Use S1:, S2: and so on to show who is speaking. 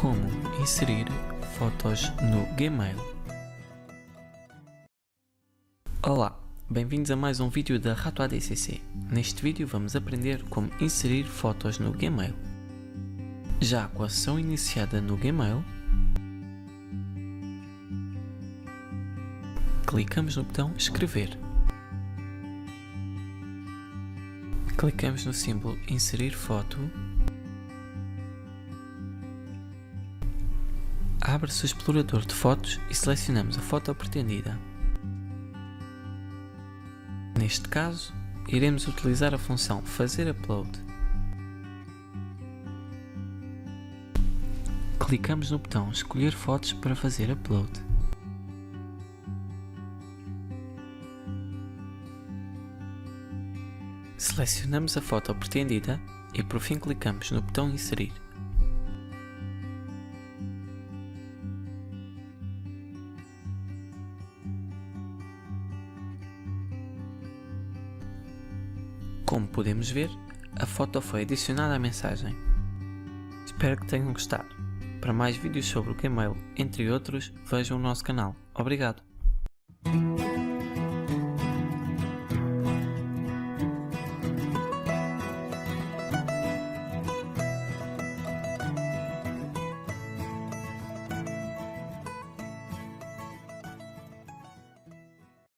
S1: Como inserir fotos no Gmail. Olá, bem-vindos a mais um vídeo da Rato ADCC. Neste vídeo vamos aprender como inserir fotos no Gmail. Já com a sessão iniciada no Gmail, clicamos no botão Escrever. Clicamos no símbolo Inserir foto. Abre-se o explorador de fotos e selecionamos a foto pretendida. Neste caso, iremos utilizar a função Fazer Upload. Clicamos no botão Escolher fotos para fazer upload. Selecionamos a foto pretendida e por fim clicamos no botão Inserir. Como podemos ver, a foto foi adicionada à mensagem. Espero que tenham gostado. Para mais vídeos sobre o Gmail, entre outros, vejam o nosso canal. Obrigado!